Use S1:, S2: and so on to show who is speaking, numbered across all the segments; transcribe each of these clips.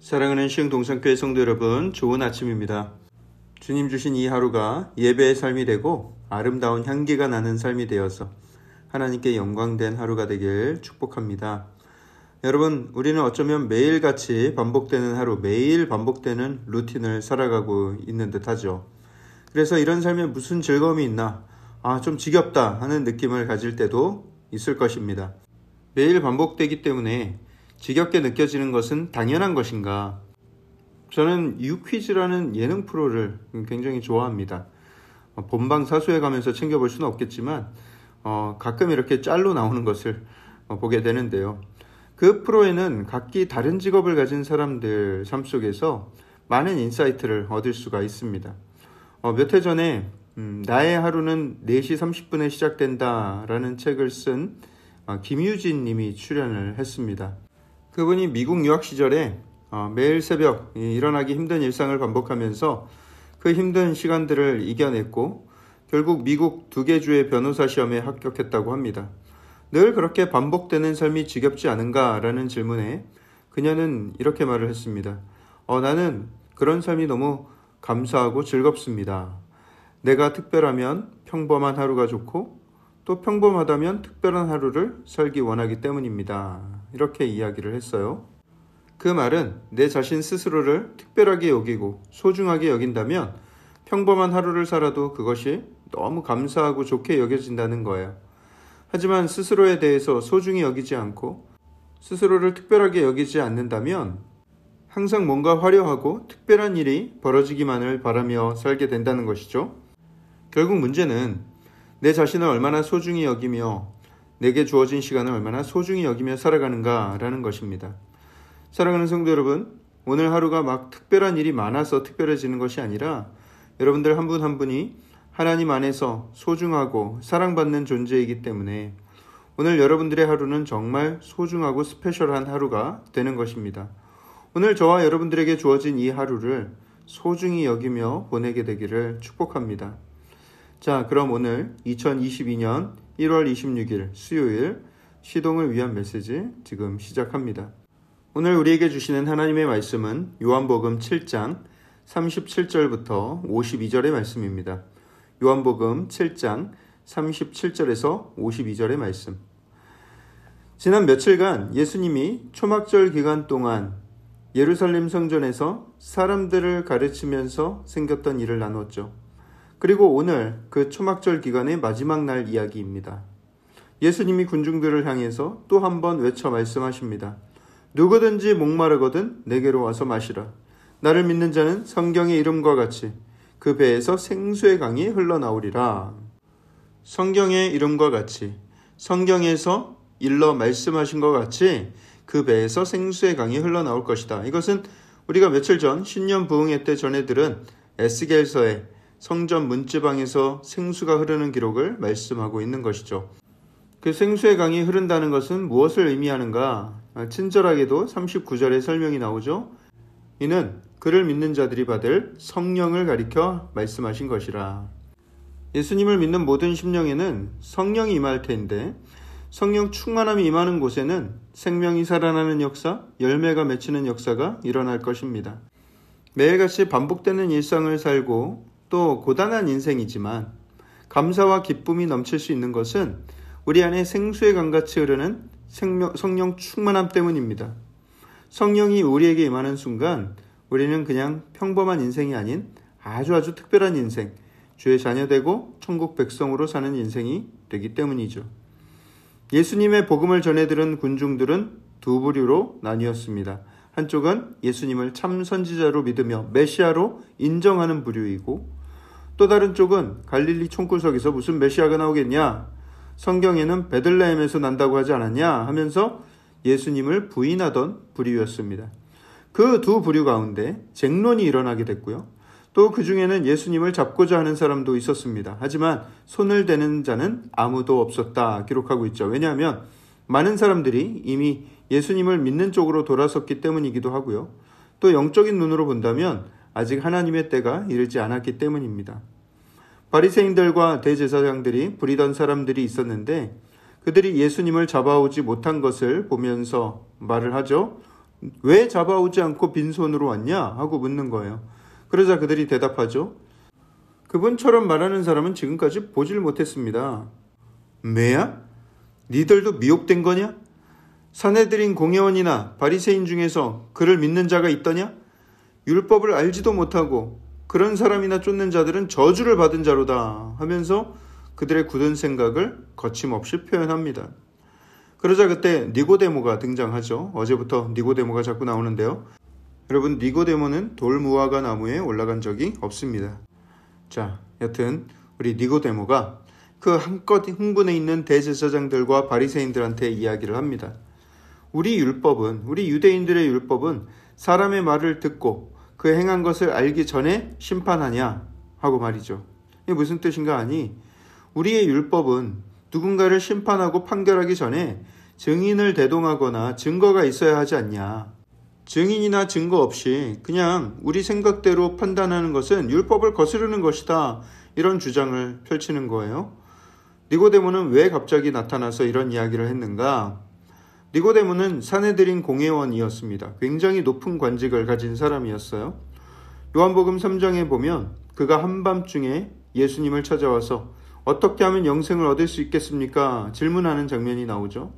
S1: 사랑하는 시흥동산교회 성도 여러분, 좋은 아침입니다. 주님 주신 이 하루가 예배의 삶이 되고 아름다운 향기가 나는 삶이 되어서 하나님께 영광된 하루가 되길 축복합니다. 여러분, 우리는 어쩌면 매일같이 반복되는 하루, 매일 반복되는 루틴을 살아가고 있는 듯하죠. 그래서 이런 삶에 무슨 즐거움이 있나, 좀 지겹다 하는 느낌을 가질 때도 있을 것입니다. 매일 반복되기 때문에 지겹게 느껴지는 것은 당연한 것인가? 저는 유퀴즈라는 예능 프로를 굉장히 좋아합니다. 본방사수에 가면서 챙겨볼 수는 없겠지만 가끔 이렇게 짤로 나오는 것을 보게 되는데요. 그 프로에는 각기 다른 직업을 가진 사람들 삶 속에서 많은 인사이트를 얻을 수가 있습니다. 몇 해 전에 나의 하루는 4시 30분에 시작된다 라는 책을 쓴 김유진 님이 출연을 했습니다. 그분이 미국 유학 시절에 매일 새벽 일어나기 힘든 일상을 반복하면서 그 힘든 시간들을 이겨냈고 결국 미국 2개 주의 변호사 시험에 합격했다고 합니다. 늘 그렇게 반복되는 삶이 지겹지 않은가라는 질문에 그녀는 이렇게 말을 했습니다. 나는 그런 삶이 너무 감사하고 즐겁습니다. 내가 특별하면 평범한 하루가 좋고 또 평범하다면 특별한 하루를 살기 원하기 때문입니다. 이렇게 이야기를 했어요. 그 말은 내 자신 스스로를 특별하게 여기고 소중하게 여긴다면 평범한 하루를 살아도 그것이 너무 감사하고 좋게 여겨진다는 거예요. 하지만 스스로에 대해서 소중히 여기지 않고 스스로를 특별하게 여기지 않는다면 항상 뭔가 화려하고 특별한 일이 벌어지기만을 바라며 살게 된다는 것이죠. 결국 문제는 내 자신을 얼마나 소중히 여기며 내게 주어진 시간을 얼마나 소중히 여기며 살아가는가라는 것입니다. 사랑하는 성도 여러분, 오늘 하루가 막 특별한 일이 많아서 특별해지는 것이 아니라 여러분들 한 분 한 분이 하나님 안에서 소중하고 사랑받는 존재이기 때문에 오늘 여러분들의 하루는 정말 소중하고 스페셜한 하루가 되는 것입니다. 오늘 저와 여러분들에게 주어진 이 하루를 소중히 여기며 보내게 되기를 축복합니다. 자, 그럼 오늘 2022년 1월 26일 수요일 시동을 위한 메시지 지금 시작합니다. 오늘 우리에게 주시는 하나님의 말씀은 요한복음 7장 37절부터 52절의 말씀입니다. 요한복음 7장 37절에서 52절의 말씀. 지난 며칠간 예수님이 초막절 기간 동안 예루살렘 성전에서 사람들을 가르치면서 생겼던 일을 나눴죠. 그리고 오늘 그 초막절 기간의 마지막 날 이야기입니다. 예수님이 군중들을 향해서 또 한 번 외쳐 말씀하십니다. 누구든지 목마르거든 내게로 와서 마시라. 나를 믿는 자는 성경의 이름과 같이 그 배에서 생수의 강이 흘러나오리라. 성경의 이름과 같이, 성경에서 일러 말씀하신 것 같이 그 배에서 생수의 강이 흘러나올 것이다. 이것은 우리가 며칠 전 신년 부흥회 때 전해 들은 에스겔서의 성전 문지방에서 생수가 흐르는 기록을 말씀하고 있는 것이죠. 그 생수의 강이 흐른다는 것은 무엇을 의미하는가? 친절하게도 39절에 설명이 나오죠. 이는 그를 믿는 자들이 받을 성령을 가리켜 말씀하신 것이라. 예수님을 믿는 모든 심령에는 성령이 임할 텐데 성령 충만함이 임하는 곳에는 생명이 살아나는 역사, 열매가 맺히는 역사가 일어날 것입니다. 매일같이 반복되는 일상을 살고 또 고단한 인생이지만 감사와 기쁨이 넘칠 수 있는 것은 우리 안에 생수의 강같이 흐르는 성령 충만함 때문입니다. 성령이 우리에게 임하는 순간 우리는 그냥 평범한 인생이 아닌 아주 특별한 인생, 주의 자녀되고 천국 백성으로 사는 인생이 되기 때문이죠. 예수님의 복음을 전해 들은 군중들은 두 부류로 나뉘었습니다. 한쪽은 예수님을 참 선지자로 믿으며 메시아로 인정하는 부류이고 또 다른 쪽은 갈릴리 총구석에서 무슨 메시아가 나오겠냐? 성경에는 베들레헴에서 난다고 하지 않았냐? 하면서 예수님을 부인하던 부류였습니다. 그 두 부류 가운데 쟁론이 일어나게 됐고요. 또 그 중에는 예수님을 잡고자 하는 사람도 있었습니다. 하지만 손을 대는 자는 아무도 없었다 기록하고 있죠. 왜냐하면 많은 사람들이 이미 예수님을 믿는 쪽으로 돌아섰기 때문이기도 하고요. 또 영적인 눈으로 본다면 아직 하나님의 때가 이르지 않았기 때문입니다. 바리새인들과 대제사장들이 부리던 사람들이 있었는데 그들이 예수님을 잡아오지 못한 것을 보면서 말을 하죠. 왜 잡아오지 않고 빈손으로 왔냐? 하고 묻는 거예요. 그러자 그들이 대답하죠. 그분처럼 말하는 사람은 지금까지 보질 못했습니다. 매야? 니들도 미혹된 거냐? 사내들인 공회원이나 바리새인 중에서 그를 믿는 자가 있더냐? 율법을 알지도 못하고 그런 사람이나 쫓는 자들은 저주를 받은 자로다 하면서 그들의 굳은 생각을 거침없이 표현합니다. 그러자 그때 니고데모가 등장하죠. 어제부터 니고데모가 자꾸 나오는데요. 여러분, 니고데모는 돌무화과 나무에 올라간 적이 없습니다. 자, 여튼 우리 니고데모가 그 한껏 흥분해 있는 대제사장들과 바리새인들한테 이야기를 합니다. 우리 유대인들의 율법은 사람의 말을 듣고 그 행한 것을 알기 전에 심판하냐 하고 말이죠. 이게 무슨 뜻인가 하니 우리의 율법은 누군가를 심판하고 판결하기 전에 증인을 대동하거나 증거가 있어야 하지 않냐. 증인이나 증거 없이 그냥 우리 생각대로 판단하는 것은 율법을 거스르는 것이다. 이런 주장을 펼치는 거예요. 니고데모는 왜 갑자기 나타나서 이런 이야기를 했는가? 니고데모는 사내들인 공회원이었습니다. 굉장히 높은 관직을 가진 사람이었어요. 요한복음 3장에 보면 그가 한밤중에 예수님을 찾아와서 어떻게 하면 영생을 얻을 수 있겠습니까? 질문하는 장면이 나오죠.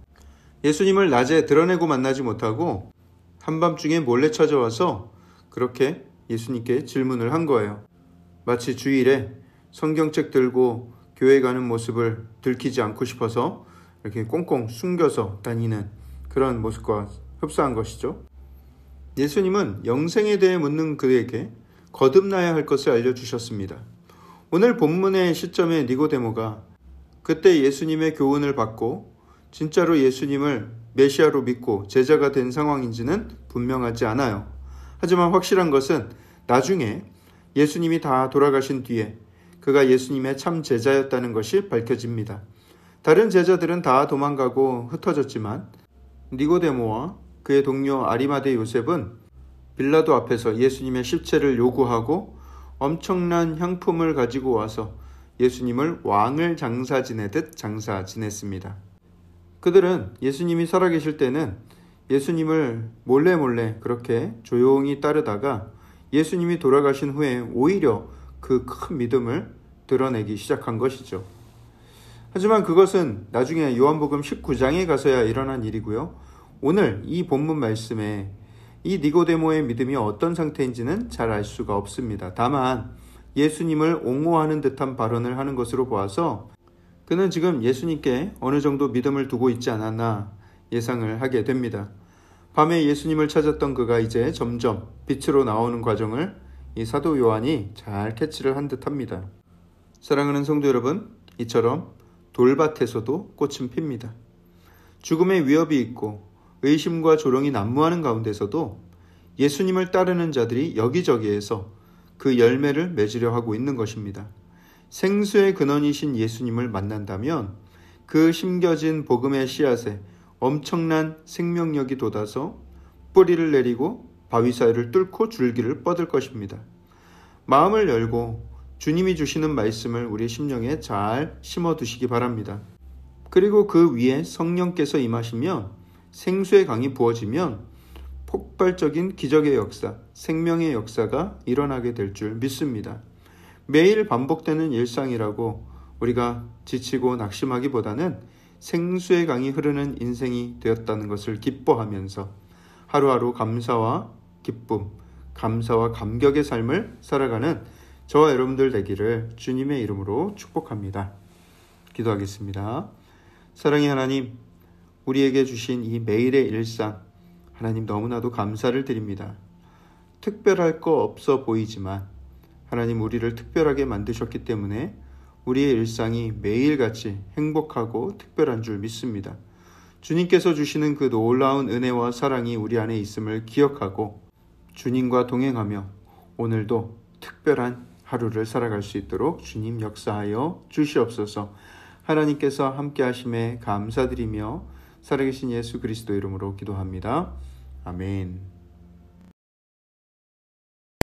S1: 예수님을 낮에 드러내고 만나지 못하고 한밤중에 몰래 찾아와서 그렇게 예수님께 질문을 한 거예요. 마치 주일에 성경책 들고 교회 가는 모습을 들키지 않고 싶어서 이렇게 꽁꽁 숨겨서 다니는 그런 모습과 흡사한 것이죠. 예수님은 영생에 대해 묻는 그에게 거듭나야 할 것을 알려주셨습니다. 오늘 본문의 시점에 니고데모가 그때 예수님의 교훈을 받고 진짜로 예수님을 메시아로 믿고 제자가 된 상황인지는 분명하지 않아요. 하지만 확실한 것은 나중에 예수님이 다 돌아가신 뒤에 그가 예수님의 참 제자였다는 것이 밝혀집니다. 다른 제자들은 다 도망가고 흩어졌지만 니고데모와 그의 동료 아리마대 요셉은 빌라도 앞에서 예수님의 십체를 요구하고 엄청난 향품을 가지고 와서 예수님을 왕을 장사 지내듯 장사 지냈습니다. 그들은 예수님이 살아계실 때는 예수님을 몰래 그렇게 조용히 따르다가 예수님이 돌아가신 후에 오히려 그 큰 믿음을 드러내기 시작한 것이죠. 하지만 그것은 나중에 요한복음 19장에 가서야 일어난 일이고요. 오늘 이 본문 말씀에 이 니고데모의 믿음이 어떤 상태인지는 잘 알 수가 없습니다. 다만 예수님을 옹호하는 듯한 발언을 하는 것으로 보아서 그는 지금 예수님께 어느 정도 믿음을 두고 있지 않았나 예상을 하게 됩니다. 밤에 예수님을 찾았던 그가 이제 점점 빛으로 나오는 과정을 이 사도 요한이 잘 캐치를 한 듯합니다. 사랑하는 성도 여러분, 이처럼 돌밭에서도 꽃은 핍니다. 죽음의 위협이 있고 의심과 조롱이 난무하는 가운데서도 예수님을 따르는 자들이 여기저기에서 그 열매를 맺으려 하고 있는 것입니다. 생수의 근원이신 예수님을 만난다면 그 심겨진 복음의 씨앗에 엄청난 생명력이 돋아서 뿌리를 내리고 바위 사이를 뚫고 줄기를 뻗을 것입니다. 마음을 열고 주님이 주시는 말씀을 우리 심령에 잘 심어두시기 바랍니다. 그리고 그 위에 성령께서 임하시면 생수의 강이 부어지면 폭발적인 기적의 역사, 생명의 역사가 일어나게 될 줄 믿습니다. 매일 반복되는 일상이라고 우리가 지치고 낙심하기보다는 생수의 강이 흐르는 인생이 되었다는 것을 기뻐하면서 하루하루 감사와 기쁨, 감사와 감격의 삶을 살아가는 저와 여러분들 되기를 주님의 이름으로 축복합니다. 기도하겠습니다. 사랑의 하나님, 우리에게 주신 이 매일의 일상, 하나님 너무나도 감사를 드립니다. 특별할 거 없어 보이지만 하나님 우리를 특별하게 만드셨기 때문에 우리의 일상이 매일같이 행복하고 특별한 줄 믿습니다. 주님께서 주시는 그 놀라운 은혜와 사랑이 우리 안에 있음을 기억하고 주님과 동행하며 오늘도 특별한 하루를 살아갈 수 있도록 주님 역사하여 주시옵소서. 하나님께서 함께 하심에 감사드리며 살아계신 예수 그리스도 이름으로 기도합니다. 아멘.